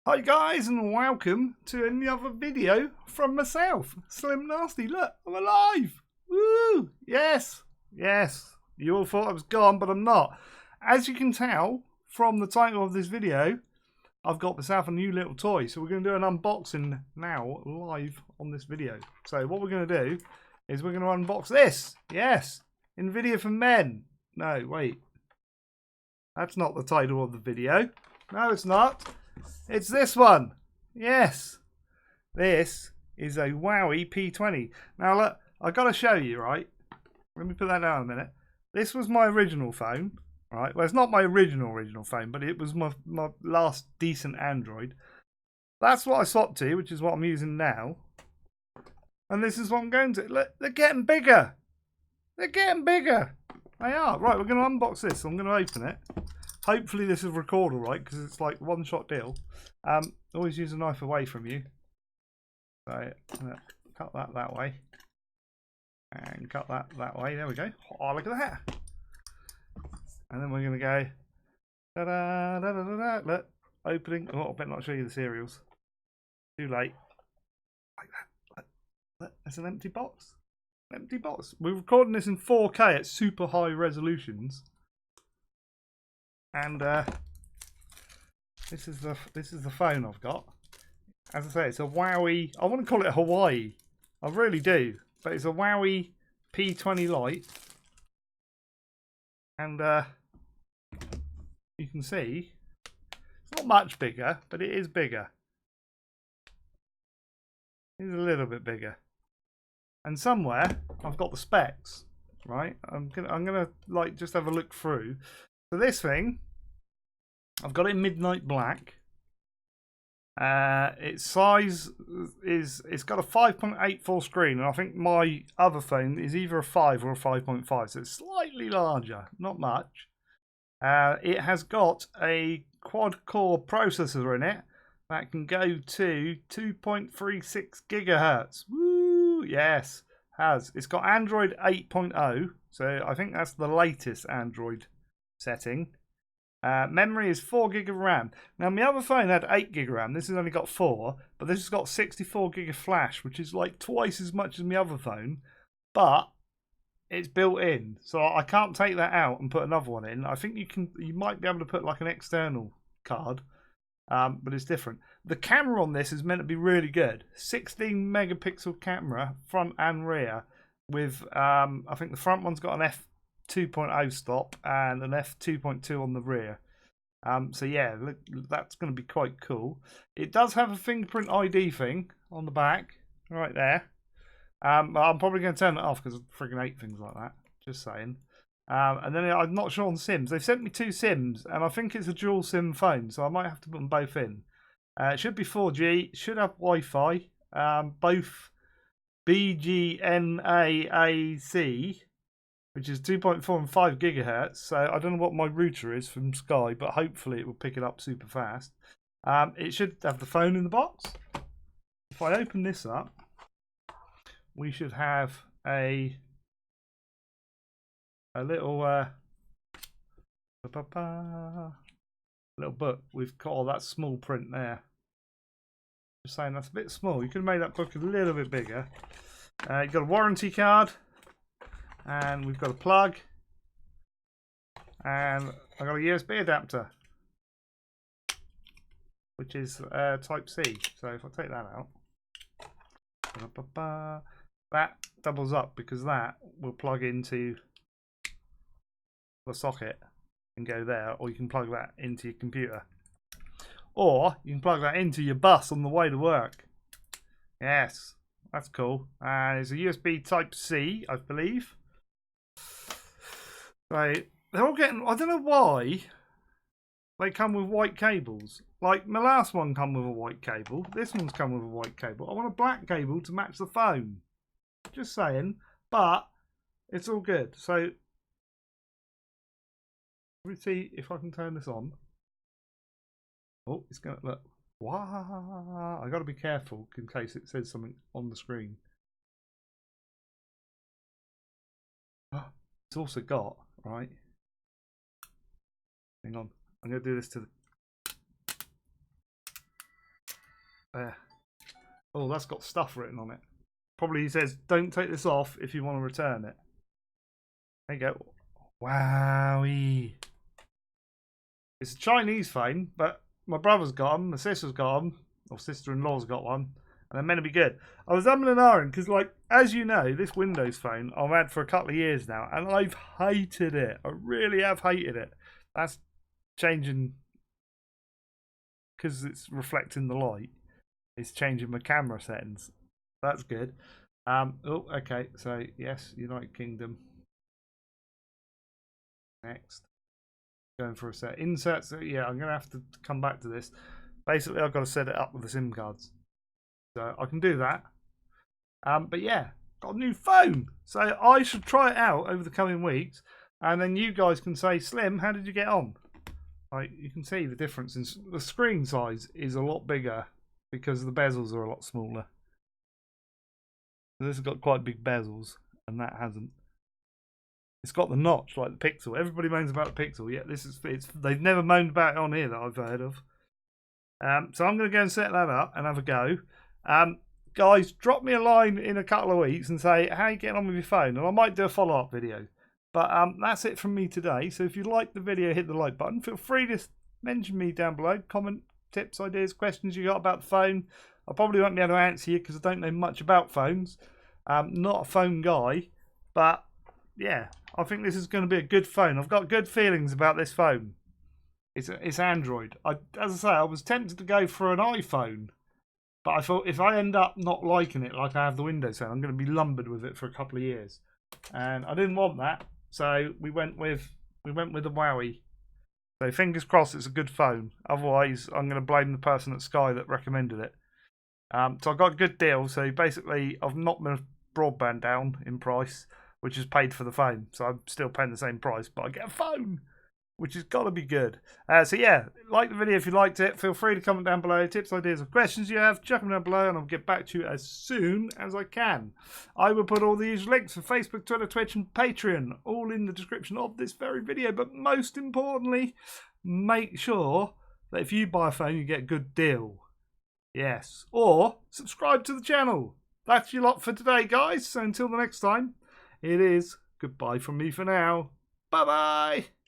Hi guys, and welcome to another video from myself, Slim Nasty. Look, I'm alive! Woo! Yes! Yes! You all thought I was gone, but I'm not. As you can tell from the title of this video, I've got myself a new little toy. So we're going to do an unboxing now, live on this video. So what we're going to do is we're going to unbox this. Yes! NVIDIA for Men. No, wait. That's not the title of the video. No, it's not. It's this one. Yes. This is a Huawei P20. Now look, I got to show you, right? Let me put that down a minute. This was my original phone, right? Well, it's not my original phone, but it was my last decent Android. That's what I swapped to, which is what I'm using now. And this is what I'm going to. Look, they're getting bigger. They're getting bigger. They are. Right, we're going to unbox this. I'm going to open it. Hopefully this is record all right, because it's like one-shot deal. Always use a knife away from you. So I'm going to cut that way. And cut that way. There we go. Oh, look at that. And then we're going to go... Da-da, da-da-da-da. Look, opening. Oh, I better not show you the cereals. Too late. Like that. Look, it's an empty box. Empty box. We're recording this in 4K at super high resolutions. And this is the phone I've got. As I say, it's a Huawei. I want to call it a Hawaii. I really do, but it's a Huawei P20 Lite. And you can see it's not much bigger, but it is bigger. It's a little bit bigger. And somewhere I've got the specs. Right, I'm gonna like just have a look through. So this thing, I've got it in midnight black. Its size is, it's got a 5.84 screen, and I think my other phone is either a 5 or a 5.5, so it's slightly larger, not much. It has got a quad-core processor in it that can go to 2.36 gigahertz. Woo! Yes, has. It's got Android 8.0. So I think that's the latest Android setting. Memory is 4 gig of RAM. Now my other phone had 8 gig of RAM. This has only got 4, but this has got 64 gig of flash, which is like twice as much as my other phone. But it's built in, so I can't take that out and put another one in. I think you might be able to put like an external card, but it's different. The camera on this is meant to be really good. 16 megapixel camera, front and rear. With I think the front one's got an f2.0 stop and an f2.2 on the rear. So yeah, look, that's going to be quite cool. It does have a fingerprint ID thing on the back, right there. I'm probably going to turn it off because I freaking hate things like that. Just saying. And then I'm not sure on SIMs. They've sent me 2 SIMs, and I think it's a dual SIM phone, so I might have to put them both in. It should be 4G. It should have Wi-Fi. Both BGNAAC, which is 2.4 and 5 gigahertz. So I don't know what my router is from Sky, but hopefully it will pick it up super fast. It should have the phone in the box. If I open this up, we should have a little little book. We've got all that small print there. Just saying that's a bit small. You could have made that book a little bit bigger. You've got a warranty card, and we've got a plug, and I've got a USB adapter, which is Type C. So if I take that out, that doubles up because that will plug into the socket and go there, or you can plug that into your computer, or you can plug that into your bus on the way to work. Yes, that's cool. And it's a USB Type C, I believe. So they're all getting, I don't know why they come with white cables. Like my last one come with a white cable. This one's come with a white cable. I want a black cable to match the phone. Just saying, but it's all good. So let me see if I can turn this on. Oh, it's gonna look. Wow! I got to be careful in case it says something on the screen. It's also got right. Hang on, I'm gonna do this to the. There. Oh, that's got stuff written on it. Probably says, don't take this off if you want to return it. There you go. Wowie. It's a Chinese phone, but my brother's got them, my sister's got them, or sister-in-law's got one, and they're meant to be good. I was umming and ahhing because, like, as you know, this Windows phone I've had for a couple of years now, and I've hated it. I really have hated it. That's changing because it's reflecting the light. It's changing my camera settings. That's good. Oh, okay. So yes, United Kingdom. Next. Going for a set. Inserts. Yeah, I'm gonna have to come back to this. Basically, I've got to set it up with the SIM cards, so I can do that. But yeah, got a new phone, so I should try it out over the coming weeks, and then you guys can say, Slim, how did you get on? Like, you can see the difference in the screen size is a lot bigger because the bezels are a lot smaller. So this has got quite big bezels, and that hasn't. It's got the notch like the Pixel. Everybody moans about the Pixel. Yeah, they've never moaned about it on here that I've heard of. So I'm going to go and set that up and have a go. Guys, drop me a line in a couple of weeks and say, how are you getting on with your phone? And I might do a follow-up video. But that's it from me today. So if you like the video, hit the like button. Feel free to mention me down below. Comment, tips, ideas, questions you got about the phone. I probably won't be able to answer you because I don't know much about phones. Not a phone guy. But yeah, I think this is going to be a good phone. I've got good feelings about this phone. It's Android. As I say, I was tempted to go for an iPhone, but I thought if I end up not liking it like I have the Windows phone, I'm going to be lumbered with it for a couple of years, and I didn't want that. So we went with the Huawei. So fingers crossed it's a good phone. Otherwise, I'm going to blame the person at Sky that recommended it. So I got a good deal. So basically, I've knocked my broadband down in price, which is paid for the phone. So I'm still paying the same price, but I get a phone, which has got to be good. So yeah, like the video if you liked it. Feel free to comment down below. Tips, ideas, or questions you have, chuck them down below and I'll get back to you as soon as I can. I will put all these links for Facebook, Twitter, Twitch and Patreon all in the description of this very video. But most importantly, make sure that if you buy a phone, you get a good deal. Yes. Or subscribe to the channel. That's your lot for today, guys. So until the next time, it is goodbye from me for now. Bye-bye.